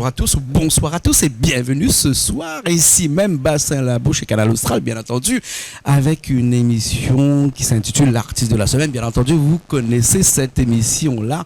à tous, bonsoir à tous et bienvenue ce soir, ici même Bas-Saint-Labouche et Canal Austral, bien entendu, avec une émission qui s'intitule L'artiste de la semaine. Bien entendu, vous connaissez cette émission-là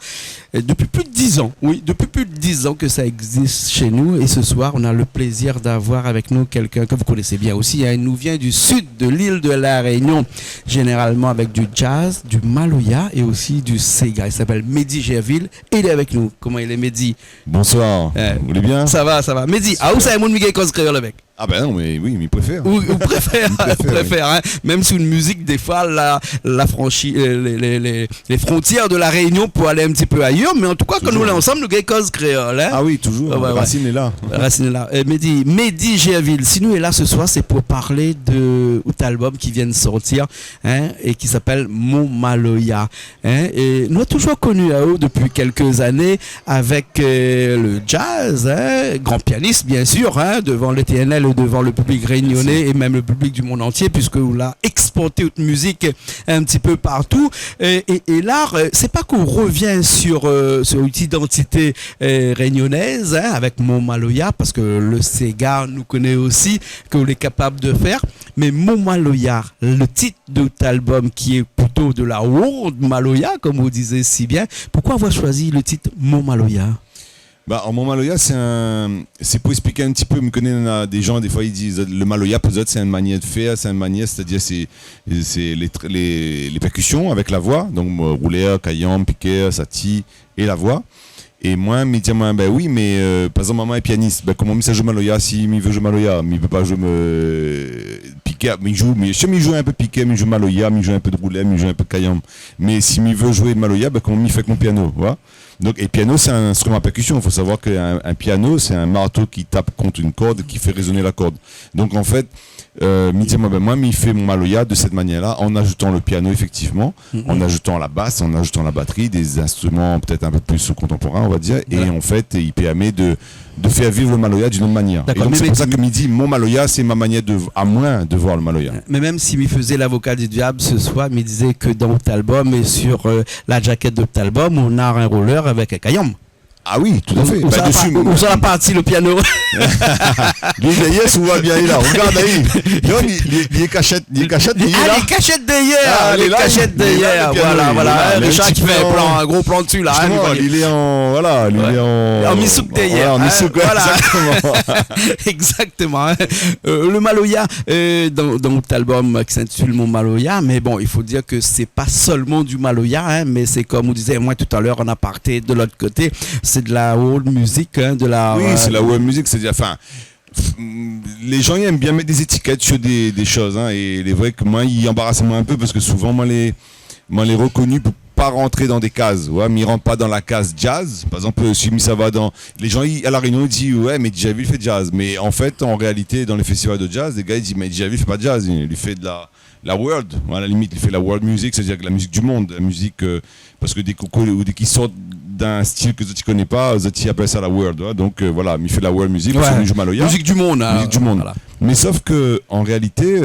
depuis plus de 10 ans. Oui, depuis plus de 10 ans que ça existe chez nous. Et ce soir, on a le plaisir d'avoir avec nous quelqu'un que vous connaissez bien aussi. Il nous vient du sud de l'île de la Réunion, généralement avec du jazz, du maloya et aussi du sega. Il s'appelle Mehdi Gerville et il est avec nous. Comment il est, Mehdi? Bonsoir. Vous allez bien? Ça va, ça va. Mehdi, où ça est mon Miguel cause créole avec? Ah ben non, mais oui, mais il préfère. Ou préfère, préfère, hein. Même si une musique, des fois, la franchit les frontières de la Réunion pour aller un petit peu ailleurs. Mais en tout cas, Toujours. quand nous sommes ensemble, nous avons cause créole. Hein? Ah oui, toujours. Ouais. Racine est là. Racine est là. Mehdi Gerville, si nous est là ce soir, c'est pour parler de cet album qui vient de sortir, hein, et qui s'appelle Mon Maloya. Hein, et nous avons toujours connu Ao depuis quelques années avec le jazz, hein, grand pianiste bien sûr, hein, devant le TNL, devant le public réunionnais et même le public du monde entier, puisque vous l'a exporté votre musique un petit peu partout. Et l'art, c'est pas qu'on revient sur une identité réunionnaise, hein, avec Mon Maloya, parce que le Sega nous connaît aussi, que vous êtes capable de faire. Mais Mon Maloya, le titre de cet album qui est plutôt de la world Maloya, comme vous disiez si bien, pourquoi avoir choisi le titre Mon Maloya? En Mon Maloya, c'est pour expliquer un petit peu. Je connais des gens, des fois, ils disent le Maloya, pour eux, c'est une manière de faire, c'est une manière, c'est-à-dire c'est les percussions avec la voix, donc rouleur, caillam, piqueur, sati et la voix. Et moi, me dit, oui, mais par exemple, maman est pianiste. Comment ça joue Maloya? Si il veut jouer Maloya, mais il peut pas jouer piqueur. Mais si il joue un peu piqueur, il joue Maloya, il joue un peu de rouleur, il joue un peu de caillam. Mais si il veut jouer Maloya, comment il fait avec mon piano, voilà. Donc, et piano, c'est un instrument à percussion. Il faut savoir qu'un piano, c'est un marteau qui tape contre une corde, qui fait résonner la corde. Donc, en fait, moi, il fait mon Maloya de cette manière-là, en ajoutant le piano, effectivement, en ajoutant la basse, en ajoutant la batterie, des instruments peut-être un peu plus contemporains, on va dire. Ouais. Et en fait, il permet de faire vivre le Maloya d'une autre manière. Et donc, c'est pour ça que dit mon Maloya, c'est ma manière à moins de voir le Maloya. Mais même s'il me faisait l'avocat du diable ce soir, il me disait que dans cet album et sur la jaquette de cet album, on a un roller avec un caillam. Ah oui, tout à fait. Où sont la partie, le piano? D'ailleurs, souvent bien il est là. Regarde, il est cachette derrière. Les cachettes derrière. Les cachettes derrière. Voilà. Richard qui fait un gros plan dessus là. Il est en misouk derrière. En misouk, exactement. Exactement. Le Maloya, dans cet album qui s'intitule Mon Maloya, mais bon, il faut dire que c'est pas seulement du Maloya, hein, mais c'est comme vous disiez moi tout à l'heure en aparté de l'autre côté. C'est de la world music, hein, de la... Oui, c'est la world music, c'est-à-dire, enfin, les gens ils aiment bien mettre des étiquettes sur des choses, hein, et il est vrai que moi, il embarrasse moi un peu, parce que souvent, moi, les reconnus pour pas rentrer dans des cases, ouais, mais ils rentrent pas dans la case jazz. Par exemple, si ça va dans... Les gens, à la Réunion, ils disent, ouais, mais Djavi fait jazz. Mais en fait, en réalité, dans les festivals de jazz, les gars, ils disent, mais Djavi fait pas de jazz, il fait de la world, à la limite, il fait la world music, c'est-à-dire que la musique du monde, la musique, parce que des cocos ou des qui sortent d'un style que tu ne connais pas, tu appelles ça la world, ouais. Donc voilà, il fait la world music, parce qu'il joue Maloya. Musique du monde, hein, musique du monde. Voilà. Mais sauf que en réalité,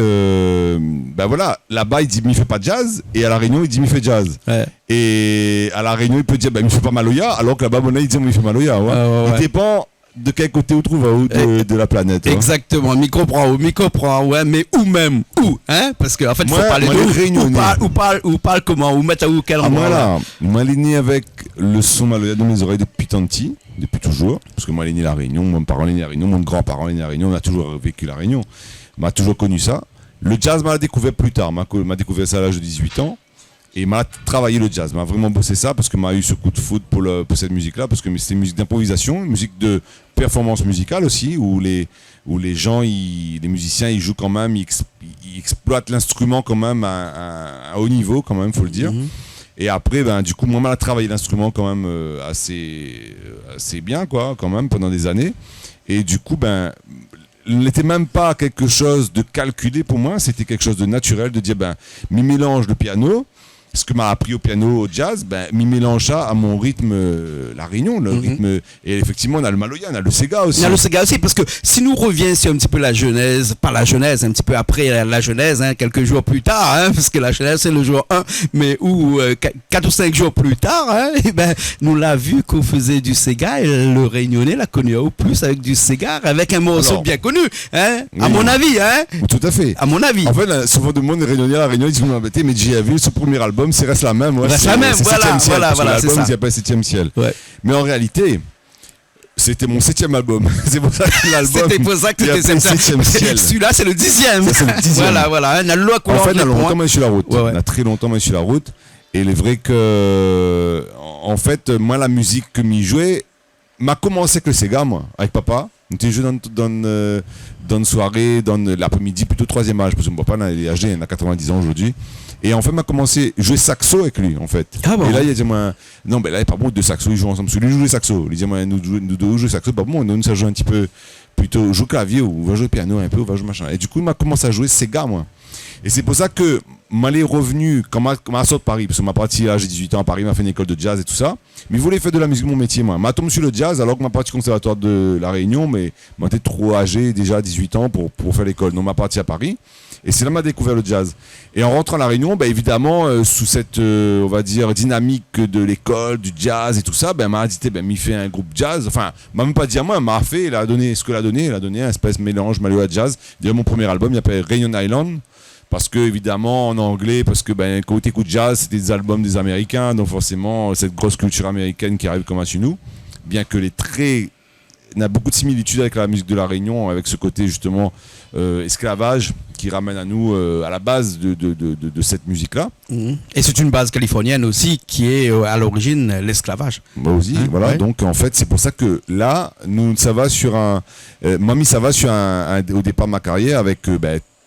voilà, là-bas il dit il fait pas de jazz, et à la Réunion il dit il fait jazz. Ouais. Et à la Réunion il peut dire il fait pas Maloya, alors que là-bas il dit il fait Maloya. Ouais. Il dépend de quel côté on trouve de la planète. Exactement, m'y comprend, ouais, mais où, hein, parce qu'en fait, il faut parler de où parle comment, où mettre à où, quel endroit. Voilà, moi, je suis né avec le son Maloya dans mes oreilles depuis tant petit, depuis toujours, parce que moi, je suis né à la Réunion, mon parent est né à la Réunion, mon grand-parent est né à la Réunion, on a toujours vécu la Réunion, m'a toujours connu ça. Le jazz m'a découvert plus tard, m'a découvert ça à l'âge de 18 ans. Et m'a travaillé le jazz, m'a vraiment bossé ça parce que m'a eu ce coup de foot pour cette musique-là, parce que c'est une musique d'improvisation, une musique de performance musicale aussi, où les gens, les musiciens, ils jouent quand même, ils exploitent l'instrument quand même à haut niveau, quand même, faut le dire. Et après, du coup, moi, m'a travaillé l'instrument quand même assez bien, quoi, quand même, pendant des années. Et du coup, il n'était même pas quelque chose de calculé pour moi, c'était quelque chose de naturel, de dire, mi mélange le piano. ce que m'a appris au piano, au jazz, m'y mélange ça à mon rythme, la Réunion, le rythme. Et effectivement, on a le Maloya, on a le Sega aussi. On a le Sega aussi, parce que si nous reviens sur un petit peu la genèse, pas la genèse, un petit peu après la genèse, quelques jours plus tard, parce que la genèse c'est le jour 1, mais où 4 ou 5 jours plus tard, nous l'a vu qu'on faisait du Sega, et le Réunionnais l'a connu au plus avec du Sega, avec un morceau bien connu, à mon avis. Tout à fait. À mon avis. En fait, souvent de monde Réunionnais à la Réunion, ils disent m'embêter, mais JV, ce premier album, c'est reste la même. Reste la même, voilà, c'est ça. Il s'appelle 7e ciel. Ouais. Mais en réalité, c'était mon 7e album. C'est pour ça que l'album. C'était pour ça que c'était 7e ciel. Celui-là, c'est le 10e. Ça, c'est le 10e. Voilà. En fait, on a longtemps mal sur la route. On a très longtemps mal sur la route. Et il est vrai que, en fait, moi, la musique que m'y jouais m'a commencé avec le Sega, moi, avec papa. On était joué dans une soirée, dans l'après-midi, plutôt 3e âge, parce que mon papa, il est âgé, il a 90 ans aujourd'hui. Et en fait, m'a commencé à jouer saxo avec lui, en fait. Ah bon. Et là, il a dit, moi, non, là, il pas bon, 2 saxos, ils jouent ensemble. Parce que lui, joue le saxo. Il dit, moi, nous deux jouer saxo, pas bon, nous, ça joue un petit peu, plutôt, joue clavier, ou on va jouer piano un peu, ou on va jouer machin. Et du coup, il m'a commencé à jouer Sega, moi. Et c'est pour ça que m'allais revenu, quand m'a sorti de Paris, parce que ma partie là, j'ai 18 ans à Paris, m'a fait une école de jazz et tout ça. Mais il voulait faire de la musique mon métier, moi. M'a tombé sur le jazz, alors que ma partie conservatoire de La Réunion, mais moi, j'étais trop âgé, déjà 18 ans, pour faire l'école. Donc, ma partie à Paris. Et c'est là que m'a découvert le jazz. Et en rentrant à La Réunion, évidemment, sous cette, on va dire, dynamique de l'école, du jazz et tout ça, m'a dit, m'y fait un groupe jazz. Enfin, m'a même pas dit à moi, m'a fait, il a donné ce qu'il a donné. Il a donné un espèce de mélange Maloya jazz. D'ailleurs, mon premier album, il s'appelle Réunion Island. Parce que, évidemment, en anglais, parce que quand tu écoutes jazz, c'est des albums des Américains, donc forcément, cette grosse culture américaine qui arrive comme chez nous, bien que on a beaucoup de similitudes avec la musique de La Réunion, avec ce côté, justement, esclavage, qui ramène à nous, à la base de cette musique-là. Et c'est une base californienne aussi, qui est à l'origine l'esclavage. Aussi, voilà. Ouais. Donc, en fait, c'est pour ça que là, ça va sur au départ de ma carrière, avec,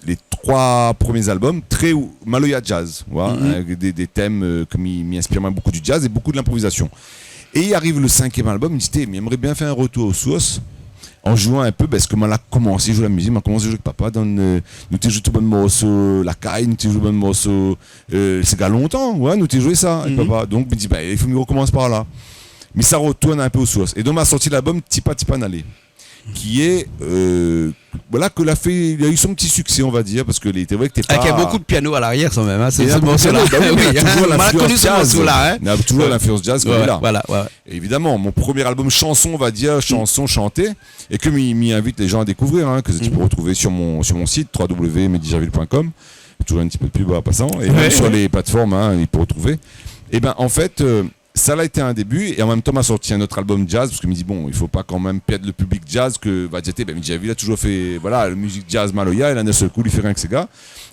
les 3 premiers albums, très Maloya jazz, voilà, avec des thèmes qui m'inspirent beaucoup du jazz et beaucoup de l'improvisation. Et il arrive le 5e album, il me dit, mais j'aimerais bien faire un retour aux sources en jouant un peu, parce que moi, commencé à jouer la musique, m'a commencé à jouer avec papa, nous t'es joué tout bon morceau, la caille, nous t'es joué bon morceau, c'est gars longtemps, ouais, nous t'es joué ça avec papa. Donc, il me dit, il faut que je recommence par là. Mais ça retourne un peu aux sources. Et donc, m'a sorti l'album Tipa Tipa Nalé, qui est il a eu son petit succès, on va dire, parce que était vrai que t'es pas. Il y a beaucoup de piano à l'arrière quand même, c'est ce morceau-là. Il y a toujours l'influence jazz qu'on est là. Voilà. Et évidemment, mon premier album chanson, on va dire, chanson chantée, et que m'y invite les gens à découvrir, que tu peux retrouver sur mon site www.medijaville.com. Toujours un petit peu de pub en passant, et même sur les plateformes, il peut retrouver. Et en fait. Ça a été un début, et en même temps m'a sorti un autre album jazz, parce que je me dis il faut pas quand même perdre le public jazz que Vadjete, il a toujours fait la musique jazz Maloya, et là d'un seul coup il fait rien que ces gars.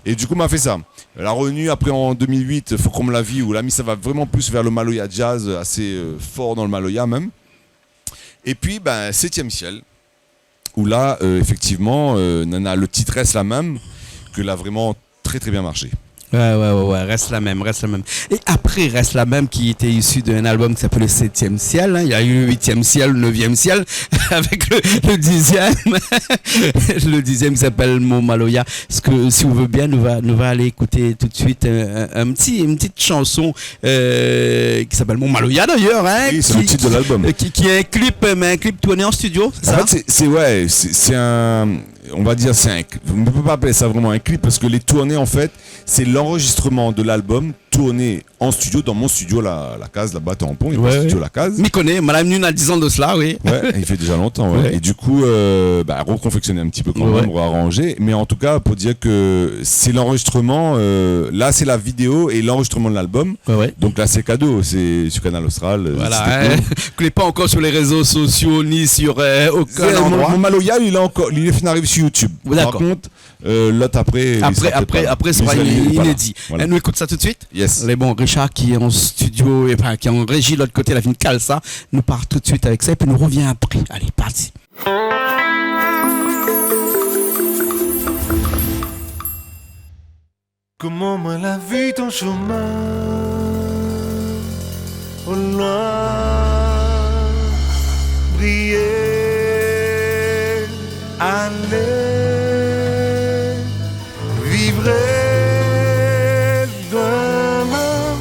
Et du coup m'a fait ça. La revenue après en 2008, faut qu'on me la vie, où là ça va vraiment plus vers le Maloya jazz, assez fort dans le Maloya même. Et puis 7e ciel, où là effectivement le titre reste la même, que là vraiment très très bien marché. Ouais, reste la même. Et après, reste la même, qui était issu d'un album qui s'appelle le 7e ciel. Il y a eu le 8e ciel, le 9e ciel, avec le 10e. Le 10e qui s'appelle Mon Maloya. Parce que, si vous voulez bien, nous va aller écouter tout de suite une petite chanson qui s'appelle Mon Maloya d'ailleurs. Oui, c'est le titre de l'album. Qui est un clip tourné en studio, c'est ça? En fait, c'est un... On va dire on ne peut pas appeler ça vraiment un clip, parce que les tournées, en fait, c'est l'enregistrement de l'album tourné en studio, dans mon studio, la case, là-bas, Tampon, il y a un studio, la case. M'y connais, Madame Nune a 10 ans de cela, oui. Ouais, il fait déjà longtemps, ouais. Et du coup, reconfectionner un petit peu quand même, réarranger. Mais en tout cas, pour dire que c'est l'enregistrement, là, c'est la vidéo et l'enregistrement de l'album. Ouais. Donc là, c'est cadeau, c'est sur Canal Austral. Voilà, que n'est pas encore sur les réseaux sociaux, ni sur aucun endroit. Mon Maloya, il est fini d'arriver sur YouTube. Par contre, l'autre après sera inédit. Voilà. Nous écoute ça tout de suite. Yes. Les bons, Richard qui est en studio, qui est en régie de l'autre côté, la fin de Calsa, nous part tout de suite avec ça et puis nous revient après. Allez, parti. Comment moi la vu ton chemin au loin briller, aller, vivre demain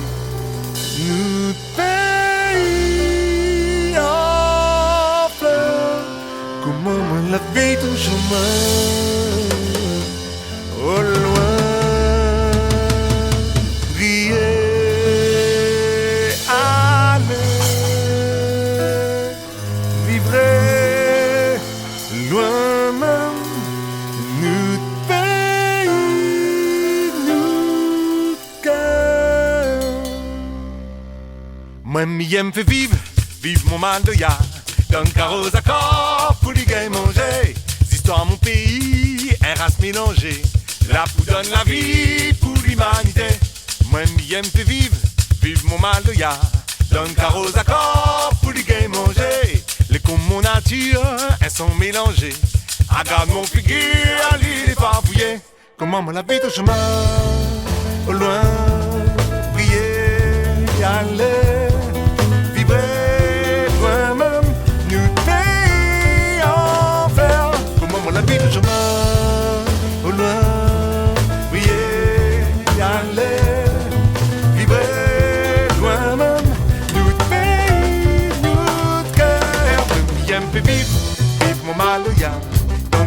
Moi, m'aime fait vivre, vive mon mal de ya. D'un carreau accord pour les gars manger. Histoire mon pays, un race mélangée. La pou donne la vie pour l'humanité. Moi, m'aime fait vivre, vive mon mal de ya. D'un carreau accord pour les gars manger. Les comme mon nature, elles sont mélangées. Regarde mon figure, l'île est barbouillée. Comment moi la vie au chemin, au loin, prier, y aller, vibrer, toi-même, nous pays en fer. Comment moi la vie au chemin, au loin, prier, y aller, vibrer, toi-même, nous pays, nous cœur. M'aime fait vivre, vive mon maloya.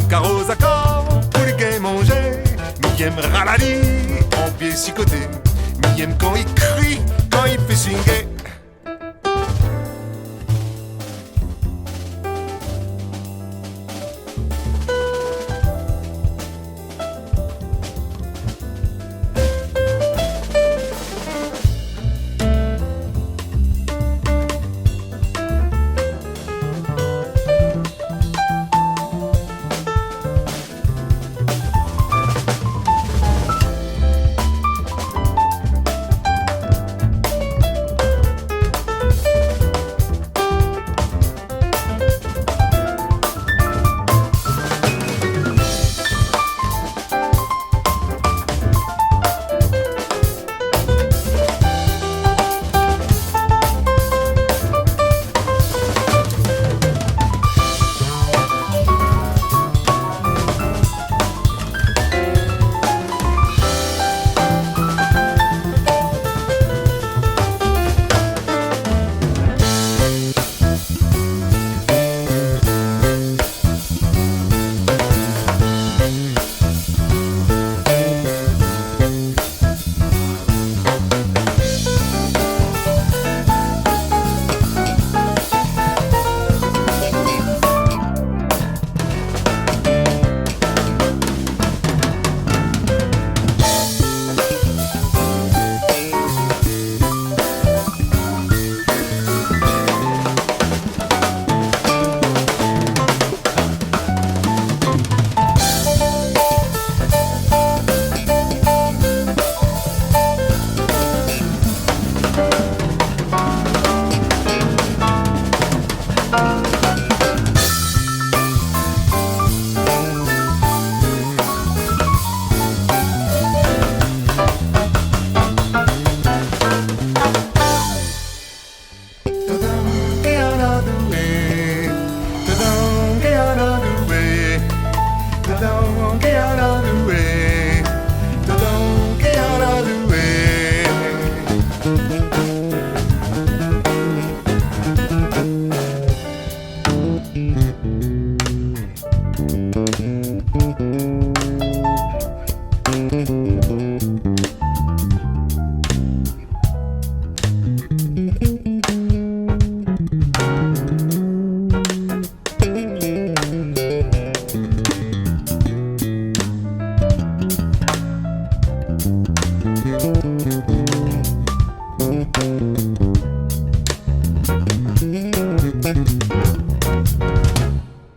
Carreaux accords pour les gains manger. M'aime ralali en pied si côté. M'aime quand il crie, quand il fait swinguer.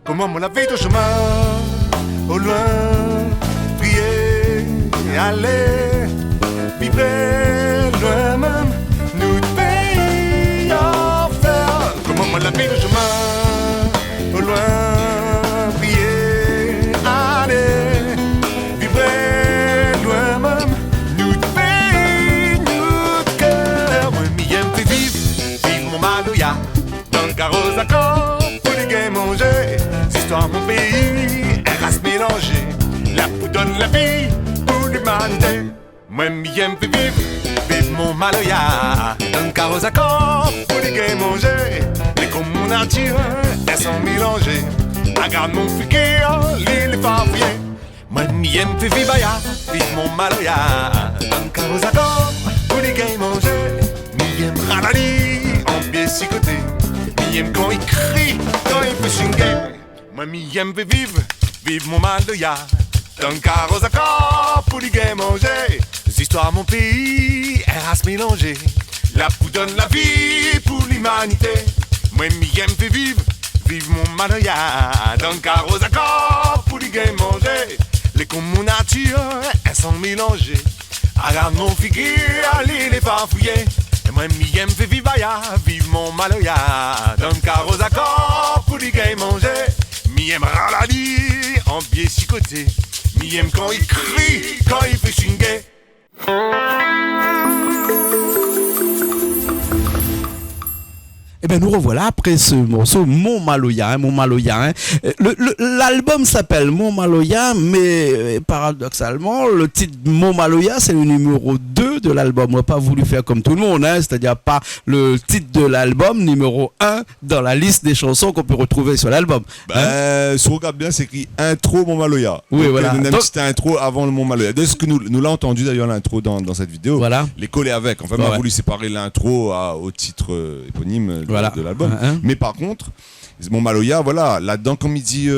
Comment mon la vie au chemin, au loin, prier et aller, vibrer loin même, nous pays en faire. Comment mon la vie au chemin, au loin, prier, aller, vibrer loin même, nous pays, nous cœur. Moi, m'aime fait vivre, vive mon maloya, dans le carrosse d'accord, pour les gains manger. Histoire mon pays, un race mélangée. La pou donne la vie pour l'humanité. Moi m'aime fait vivre, vive mon maloya. Donne carrosse accord pour les gains manger. Les comme mon nature, elles sont mélangées. Regarde mon figure, l'île est farfouillée. Moi m'aime fait vivre, vive mon maloya. Donne carrosse accord pour les gains manger. M'aime ralali en pied si côté. M'aime quand il crie, quand il fait swinguer. Moi m'aime fait vivre, vive mon mal de ya. D'un carrosse accord pour les gains manger. Histoires mon pays, un race mélangée. La pou donne la vie pour l'humanité. Moi, m'aime fait vivre mon maloya. Dans le carreau d'accord pour les gains manger. Les comme mon nature, elles sont mélangées. Regarde mon figure, allez les farfouiller. Et moi, m'aime fait vivre mon maloya. Dans le carreau d'accord pour les gains manger. M'aime ralali en biais chicoté. M'aime quand il crie, quand il fait swinguer. Eh bien, nous revoilà après ce morceau Mon Maloya. L'album s'appelle Mon Maloya, mais paradoxalement, le titre Mon Maloya, c'est le numéro 2 de l'album. On n'a pas voulu faire comme tout le monde, c'est-à-dire pas le titre de l'album numéro 1 dans la liste des chansons qu'on peut retrouver sur l'album. Si on regarde bien, c'est écrit intro Mon Maloya. Oui, donc, voilà. Une petite intro avant le Mon Maloya. De ce que nous l'avons entendu d'ailleurs l'intro dans cette vidéo. Voilà. Les coller avec. Enfin, on a voulu séparer l'intro au titre éponyme de l'album. Mais par contre, Mon Maloya, voilà, là-dedans, comme il dit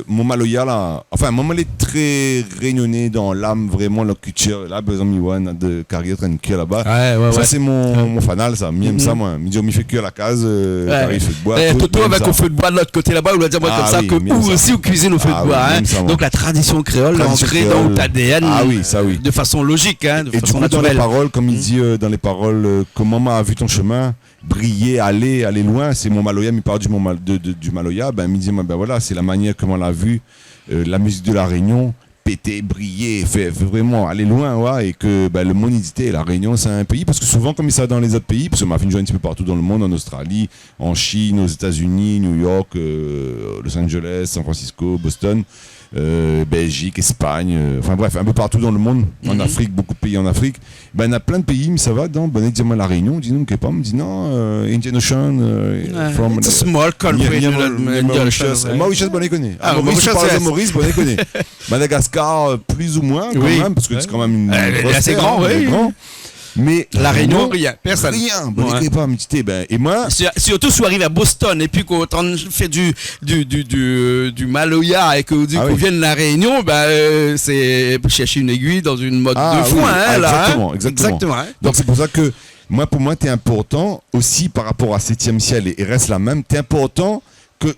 Mon Maloya, là, enfin, Mon Maloya est très réunionnais dans l'âme, vraiment, la culture. Là, par exemple, Miwan, de carrière, tranquille là-bas. Ça, c'est mon fanal, ça. M'aime ça, moi. Il fait cuire la case, pareil, feu de bois. Toto avec au feu de bois de l'autre côté là-bas, on va dire moi comme ça que ou aussi on cuisine au feu de bois. Donc la tradition créole est ancrée dans l'ADN. Ah oui, ça oui. De façon logique, de et façon du coup, dans les naturelle. paroles, comme il dit dans les paroles, comment maman a vu ton chemin briller, aller loin, c'est Mon Maloya, il parle du Maloya, il me dit, voilà, c'est la manière comment on l'a vu, la musique de la Réunion, péter, briller, fait vraiment aller loin, et que le monde hésité, la Réunion c'est un pays, parce que souvent comme ça dans les autres pays, parce que m'a fait jouer un petit peu partout dans le monde, en Australie, en Chine, aux États-Unis, New York, Los Angeles, San Francisco, Boston, Belgique, Espagne, enfin bref, un peu partout dans le monde, en Afrique, beaucoup de pays en Afrique. Il y a plein de pays, mais ça va dans la Réunion, on dit non, pas, on dit non, Indian Ocean, from it's a small country, Mauritius, bon, on connaît. Mauritius, par exemple, Maurice, bon, on connaît. Madagascar, plus ou moins, quand même, parce que c'est quand même une grosse assez terre, grand, oui. Mais la Réunion, rien, personne. Rien, bon, pas, mais et moi. Surtout si on arrive à Boston et puis qu'on fait du Maloya et qu'on dit qu'on vient de la Réunion, c'est chercher une aiguille dans une mode de foin, exactement. Donc c'est pour ça que pour moi, t'es important aussi par rapport à 7e ciel et reste la même, t'es important.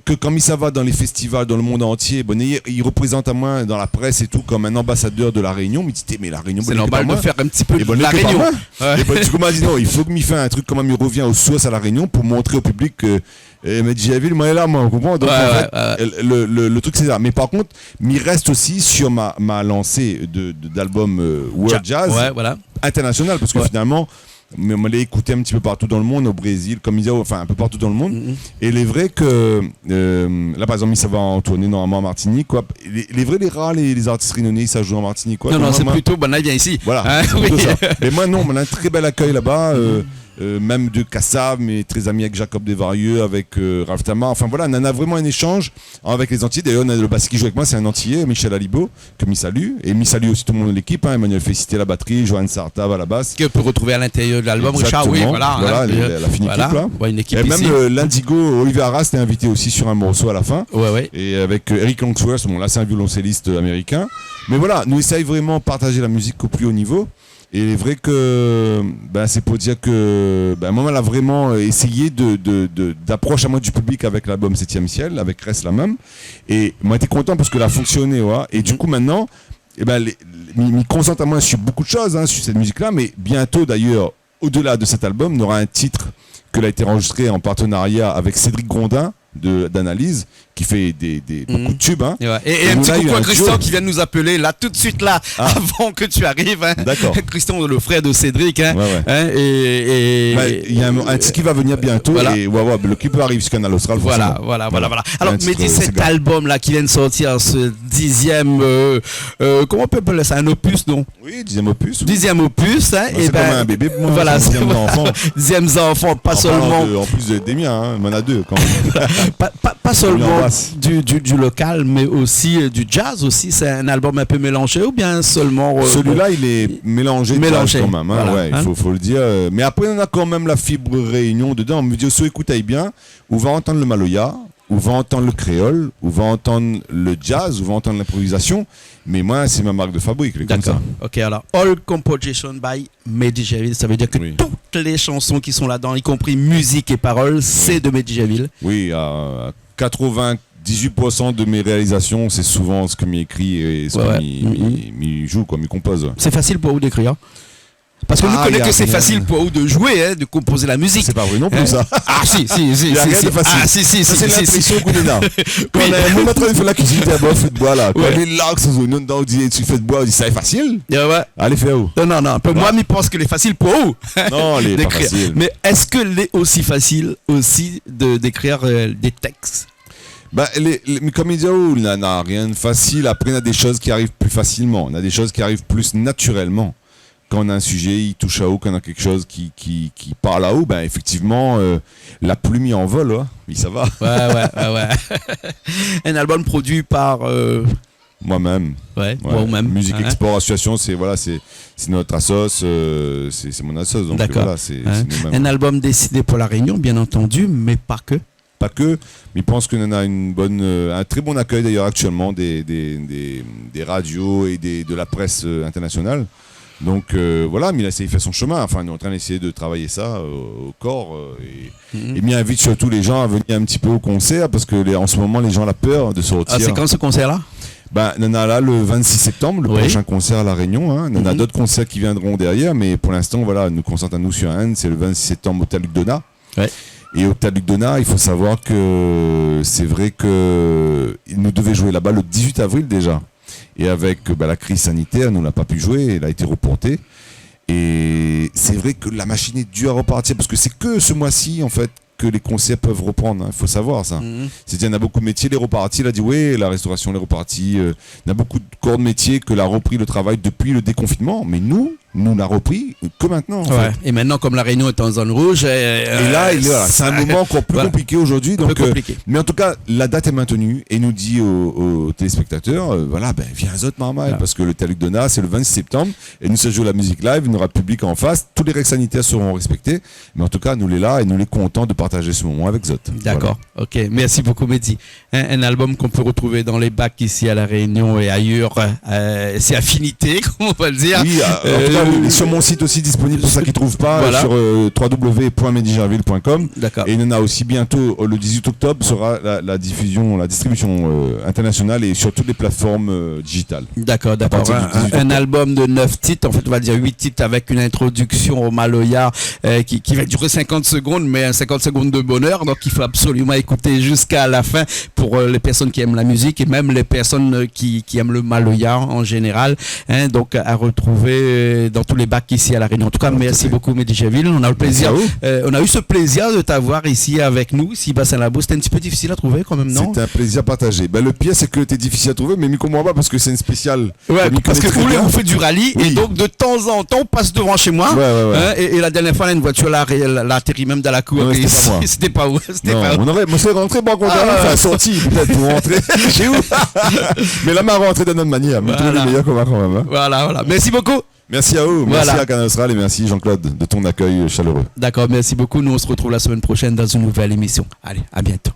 Que comme ça va dans les festivals dans le monde entier, il représente à moi dans la presse et tout comme un ambassadeur de la Réunion. Mais dit mais la Réunion, c'est normal de faire un petit peu de la Réunion. Et du coup m'a dit non, il faut que m'y fasse un truc quand même, il revient aux sources à la Réunion pour montrer au public que Medjaville, moi est là, moi, on comprend. Donc le truc c'est ça. Mais par contre, il reste aussi sur ma lancée d'album World Jazz international, parce que finalement. Mais on l'a écouté un petit peu partout dans le monde, au Brésil, comme il dit, enfin un peu partout dans le monde. Et il est vrai que là par exemple, ça va en tourner normalement en Martinique, quoi. Les vrais, les rares, les artistes réunionnais, ça joue en Martinique, quoi. Non, c'est plutôt bon, là, viens ici. Voilà, c'est plutôt ça. Mais moi non, on a un très bel accueil là-bas. Même de Kassav, mais très ami avec Jacob Desvarieux, avec Ralph Tama. Enfin voilà, on en a vraiment un échange avec les Antillais. D'ailleurs, on a le bassiste qui joue avec moi, c'est un Antillais, Michel Alibo, que m'y salue. Et m'y salue aussi tout le monde de l'équipe. Emmanuel Félicité à la batterie, Johan Sartav à la basse. Que peut retrouver à l'intérieur de l'album, Richard, oui, voilà. La fine équipe là. Une équipe et ici. même l'Indigo, Olivier Arras est invité aussi sur un morceau à la fin. Et avec Eric Longsworth, là c'est un violoncelliste américain. Mais voilà, nous essayons vraiment de partager la musique au plus haut niveau. Et il est vrai que c'est pour dire que moi, elle a vraiment essayé d'approcher à moi du public avec l'album 7e ciel, avec Reste la même. Et moi, j'étais content parce que ça a fonctionné. Et du coup, maintenant, il concentre à moi sur beaucoup de choses, sur cette musique-là. Mais bientôt, d'ailleurs, au-delà de cet album, on aura un titre qui a été enregistré en partenariat avec Cédric Grondin d'Analyse, qui fait beaucoup de tubes. Et un petit coucou à Christian qui vient de nous appeler là tout de suite là avant que tu arrives. D'accord. Christian, le frère de Cédric. Il y a un titre qui va venir bientôt et le clip arrive sur Canal Austral. Voilà. Alors Mehdi, cet album là qui vient de sortir, ce 10e, comment on peut appeler ça, un opus, non? Oui, 10e opus. 10e opus. C'est comme un bébé pour moi. Voilà, 10e enfant. 10e enfant, pas seulement. En plus des miens, il y en a 2 quand même. Pas seulement du local, mais aussi du jazz aussi. C'est un album un peu mélangé ou bien seulement... Celui-là, il est mélangé quand même. Il faut le dire. Mais après, on a quand même la fibre Réunion dedans. On me dit, écoutez bien, on va entendre le Maloya. ou va entendre le créole, ou va entendre le jazz, ou va entendre l'improvisation. Mais moi, c'est ma marque de fabrique. Comme D'accord. ça. Ok, alors All Composition by Mehdi Javil, ça veut dire que Oui. toutes les chansons qui sont là-dedans, y compris musique et paroles, c'est de Mehdi Javil. Oui, à 98% de mes réalisations, c'est souvent ce que m'y écrit et ce Ouais, que m'y joue, quoi, m'y compose. C'est facile pour vous d'écrire. Parce que nous Ah, connaissons y a que c'est rien. facile pour vous de jouer, hein, de composer la musique. C'est pas vrai non plus, Hein? ça. Ah si, Y a rien de facile. Ah si, Ça, c'est si, l'impression qu'on est là. Quand Oui. on a un moment en train de faire la cuisine, t'es à boire, fait de bois là. Quand Ouais. on est là, que nous dedans, on dit, tu fais de bois, on dit, ça est facile. Yeah, ouais. Allez, fais où? Non. Moi, je pense que c'est facile pour vous Non, elle est pas d'écrire. facile. Mais est-ce que c'est aussi facile aussi d'écrire des textes? Bah, mais comme il dit, oh, il n'a rien de facile. Après, on a des choses qui arrivent plus facilement. On a des choses qui arrivent plus naturellement. Quand on a un sujet, il touche à haut, quand on a quelque chose qui parle à haut, ben effectivement, la plume y envole, hein. Oui, ça va. Ouais. Un album produit par... Moi-même. Ouais, Ouais. moi-même. Musique Hein? Export Association, c'est notre assos, c'est mon assos. Donc D'accord. voilà, c'est Hein? nous-mêmes. Un album décidé pour La Réunion, bien entendu, mais pas que. Pas que, mais je pense qu'on a un très bon accueil d'ailleurs actuellement des radios et de la presse internationale. Donc voilà, mais il a essayé de faire son chemin. Enfin, nous on est en train d'essayer de travailler ça au corps et m'y invite surtout les gens à venir un petit peu au concert parce que en ce moment les gens ont la peur de sortir. Ah, c'est quand ce concert-là? Ben, on a là le 26 septembre, le Oui. prochain concert à La Réunion. Hein. On a d'autres concerts qui viendront derrière, mais pour l'instant, voilà, nous concentrons sur un. C'est le 26 septembre au Taluk Dona. Ouais. Et au Taluk Dona, il faut savoir que c'est vrai que nous devait jouer là-bas le 18 avril déjà. Et avec la crise sanitaire, nous on n'a pas pu jouer, elle a été reportée. Et c'est vrai que la machine est dure à repartir parce que c'est que ce mois-ci en fait que les concerts peuvent reprendre. Il faut savoir ça. C'est-à-dire, il y a beaucoup de métiers, les repartis. Il a dit oui, la restauration, les repartis. Il y a beaucoup de corps de métiers que l'a repris le travail depuis le déconfinement. Mais nous l'a repris que maintenant. En fait. Et maintenant, comme La Réunion est en zone rouge, Et là, c'est un moment encore plus compliqué aujourd'hui. Donc, compliqué. mais en tout cas, la date est maintenue et nous dit aux téléspectateurs, viens à Zot Marmaille parce que le Taluk Dona, c'est le 26 septembre et nous se joue la musique live, il y aura le public en face, tous les règles sanitaires seront respectées. Mais en tout cas, nous les là et nous les contents de partager ce moment avec Zot. D'accord, ok. Merci beaucoup, Mehdi. Un album qu'on peut retrouver dans les bacs ici à La Réunion et ailleurs. C'est Affinité, comment on va le dire. Oui, en tout cas, il est sur mon site aussi disponible pour ceux qui ne trouvent pas, Voilà. sur www.medijarville.com. D'accord. Et il y en a aussi bientôt, le 18 octobre, sera la distribution internationale et sur toutes les plateformes digitales. D'accord. partir du 18 Un octobre. album de 9 titres, en fait, on va dire 8 titres avec une introduction au Maloya qui va durer 50 secondes, mais 50 secondes de bonheur. Donc, il faut absolument écouter jusqu'à la fin pour les personnes qui aiment la musique et même les personnes qui aiment le Maloya en général. Hein, donc, à retrouver dans tous les bacs ici à La Réunion. En tout cas, merci beaucoup, Mehdi Javil. On a le plaisir. On a eu ce plaisir de t'avoir ici avec nous, ici, Bassin-Labo. C'était un petit peu difficile à trouver quand même, non? C'est un plaisir partagé. Le pire, c'est que t'es difficile à trouver, mais m'y comprends pas parce que c'est une spéciale. Ouais, parce que vous faites du rallye Oui. et donc de temps en temps on passe devant chez moi. Ouais. Hein, et la dernière fois, là, une voiture l'a atterri même dans la cour. Non, et c'était pas moi. C'était pas où. C'était Non, pas où. moi c'est rentré bon content, enfin sorti peut-être pour rentrer chez où. Mais là, m'a rentré de notre manière. Mais Voilà. tous les meilleurs qu'on va quand même. Hein. Voilà. Merci beaucoup. Merci à vous, merci Voilà. à Canal Austral et merci Jean-Claude de ton accueil chaleureux. D'accord, merci beaucoup. Nous, on se retrouve la semaine prochaine dans une nouvelle émission. Allez, à bientôt.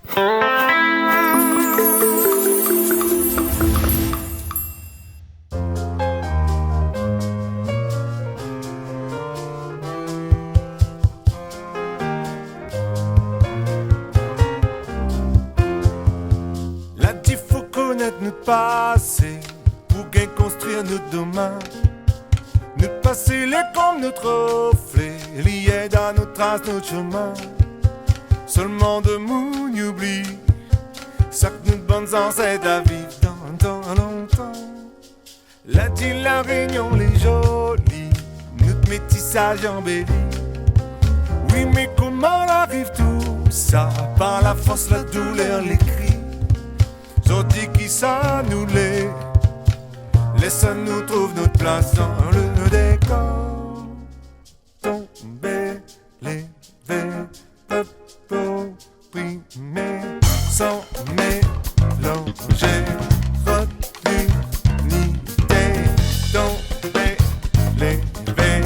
Là, il faut connaître notre passé pour bien construire notre demain. Notre passé, les comme notre reflet, lié dans nos traces, notre chemin. Seulement de mou, nous oublie ça que notre bonnes ancêtres à vivre dans longtemps. Là, dit la Réunion, les jolies, notre métissage embelli. Oui, mais comment arrive tout ça? Par la force, la douleur, les cris. Zodi qui ça nous les laisse nous trouve notre place dans le décor. Tomber, lever, primer, sans mélanger, unité. Tomber, lever,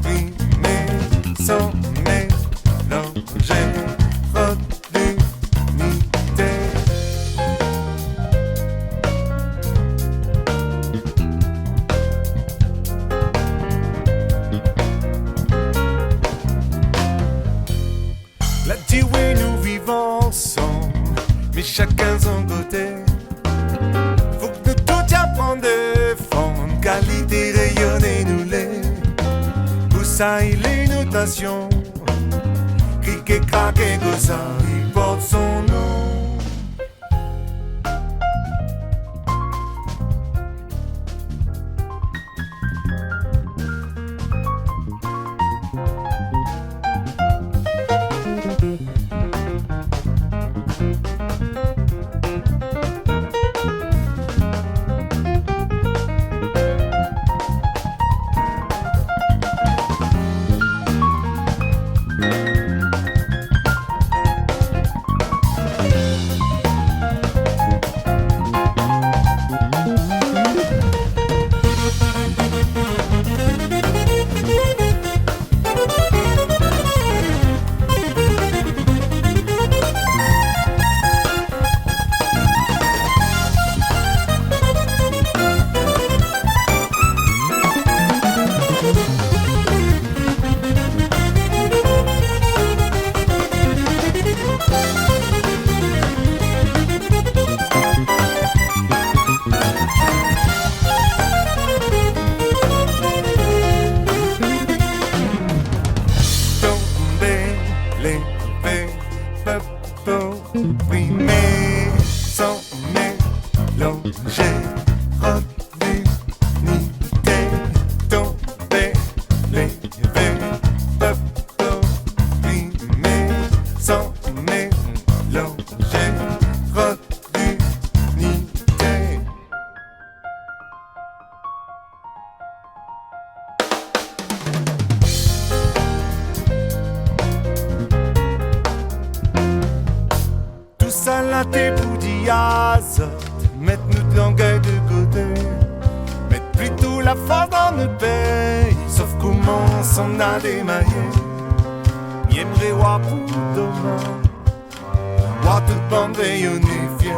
primer, sans mélanger, unité. et rayonner nous les. Où ça il les notations. Cric et crac et gossa, il porte son nom. Salaté pour diazote, mettre nous l'angueil de côté, mettre plutôt la force dans nos pays, sauf comment s'en a démaillé. J'aimerais voir pour demain, voir toute bande unifiée,